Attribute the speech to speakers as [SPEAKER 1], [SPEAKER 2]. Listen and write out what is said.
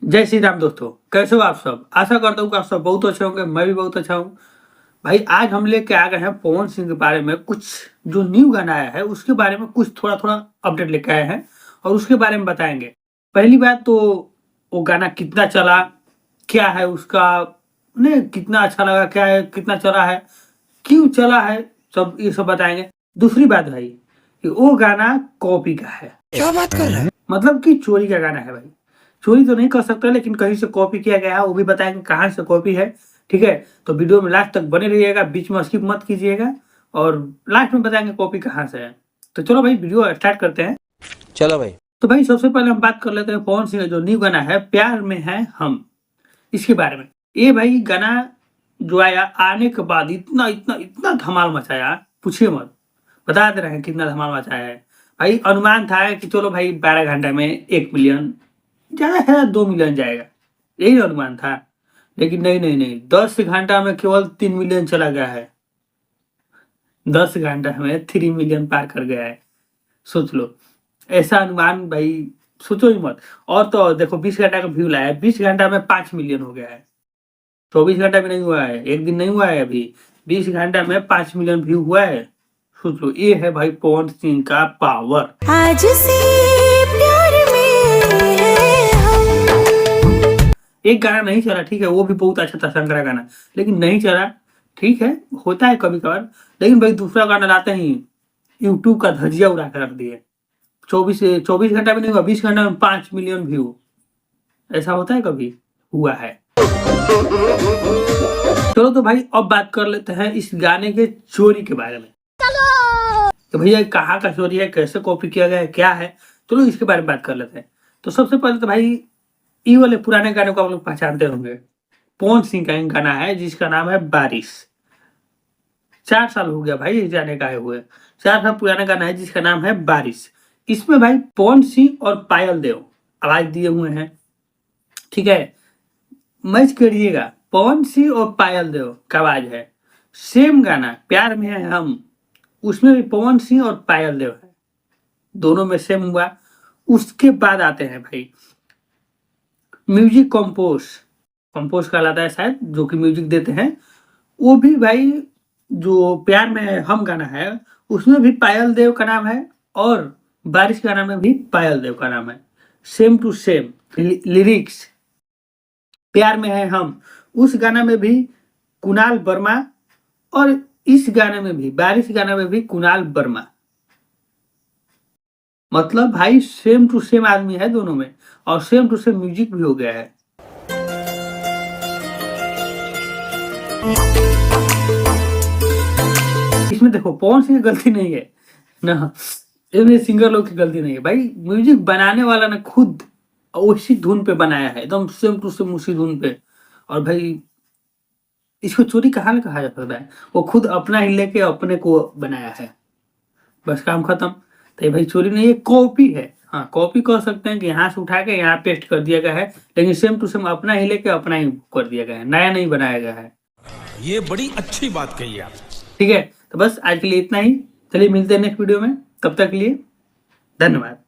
[SPEAKER 1] जय श्री राम दोस्तों, कैसे हो आप सब। आशा करता हूँ कि आप सब बहुत अच्छे होंगे। मैं भी बहुत अच्छा हूँ। भाई आज हम लेके आ गए हैं पवन सिंह के बारे में कुछ जो न्यू गाना आया है उसके बारे में कुछ थोड़ा थोड़ा अपडेट लेके आए हैं और उसके बारे में बताएंगे। पहली बात तो वो गाना कितना चला, क्या है उसका, नहीं कितना अच्छा लगा, क्या है, कितना चला है, क्यों चला है, सब ये सब बताएंगे। दूसरी बात भाई कि वो गाना कॉपी का है।
[SPEAKER 2] क्या बात कर रहा है?
[SPEAKER 1] मतलब कि चोरी का गाना है भाई। चोरी तो नहीं कर सकता लेकिन कहीं से कॉपी किया गया है, वो भी बताएंगे कहाँ से कॉपी है। ठीक है, तो वीडियो में लास्ट तक बने रहिएगा, बीच में स्किप मत कीजिएगा और लास्ट में बताएंगे कॉपी कहाँ से है। तो चलो भाई वीडियो स्टार्ट करते हैं।
[SPEAKER 2] चलो भाई।
[SPEAKER 1] तो भाई सबसे पहले हम बात कर लेते हैं पवन सिंह का जो न्यू गाना है प्यार में है हम, इसके बारे में। ये भाई गाना जो आया आने के बाद इतना इतना इतना धमाल मचाया, पूछिए मत। बता दे रहे हैं कितना धमाल मचाया है। भाई अनुमान था कि चलो भाई 12 घंटा में 1 मिलियन, ज्यादा है 2 मिलियन जाएगा, यही अनुमान था। लेकिन नहीं नहीं नहीं, 10 घंटा में केवल 3 मिलियन चला गया है। 10 घंटा में 3 मिलियन पार कर गया है। सोच लो, ऐसा अनुमान भाई सोचो ही मत। और तो और देखो 20 घंटा का व्यू लाया है, 20 घंटा में 5 मिलियन हो गया है। 24 घंटा भी नहीं हुआ है, एक दिन नहीं हुआ है अभी, 20 घंटा में 5 मिलियन व्यू हुआ है। सोच लो, ये है भाई पवन सिंह का पावर।
[SPEAKER 3] आज से प्यार में है हम।
[SPEAKER 1] एक गाना नहीं चला, ठीक है, वो भी बहुत अच्छा था शंकरा गाना, लेकिन नहीं चला। ठीक है, होता है कभी कभार। लेकिन भाई दूसरा गाना लाते ही यूट्यूब का धजिया उड़ा कर रख दिए। 24 घंटा भी नहीं हुआ, 20 घंटा में 5 मिलियन व्यू। ऐसा होता है कभी? हुआ है। चलो तो भाई अब बात कर लेते हैं इस गाने के चोरी के बारे में। तो भैया कहाँ का चोरी है, कैसे कॉपी किया गया है, क्या है, चलो इसके बारे में बात कर लेते हैं। तो सबसे पहले तो भाई ये वाले पुराने गाने को आप लोग पहचानते होंगे। पवन सिंह का एक गाना है जिसका नाम है बारिश। 4 साल हो गया भाई इस गाने का आए हुए। 4 साल पुराना गाना है जिसका नाम है बारिश। इसमें भाई पवन सिंह और पायल देव आवाज दिए हुए हैं। ठीक है, मैच करिएगा, पवन सिंह और पायल देव का आवाज है। सेम गाना प्यार में है हम, उसमें भी पवन सिंह और पायल देव है, दोनों में सेम हुआ। उसके बाद आते हैं भाई म्यूजिक कंपोज कहलाता है शायद, जो कि म्यूजिक देते हैं। वो भी भाई जो प्यार में है हम गाना है उसमें भी पायल देव का नाम है और बारिश गाना में भी पायल देव का नाम है। Same to same lyrics. प्यार में है हम उस गाना में भी कुणाल वर्मा और इस गाने में भी बारिश गाना में भी कुणाल वर्मा। मतलब भाई सेम टू सेम आदमी है दोनों में और सेम टू सेम म्यूजिक भी हो गया है। इसमें देखो पवन सिंह की गलती नहीं है ना, इसमें सिंगर लोग की गलती नहीं है भाई। म्यूजिक बनाने वाला ने खुद उसी धुन पे बनाया है, एकदम सेम टू सेम उसी धुन पे। और भाई इसको चोरी कहाँ ले कहा जा सकता है, वो खुद अपना ही लेके अपने को बनाया है, बस काम खत्म। तो ये भाई चोरी नहीं है, कॉपी है। हाँ कॉपी कह सकते हैं कि यहाँ से उठा के यहाँ पेस्ट कर दिया गया है, लेकिन सेम टू सेम अपना ही लेके अपना ही कर दिया गया है, नया नहीं बनाया गया है।
[SPEAKER 2] ये बड़ी अच्छी बात कही आप।
[SPEAKER 1] ठीक है, तो बस आज के लिए इतना ही। चलिए मिलते हैं नेक्स्ट वीडियो में, तब तक के लिए धन्यवाद।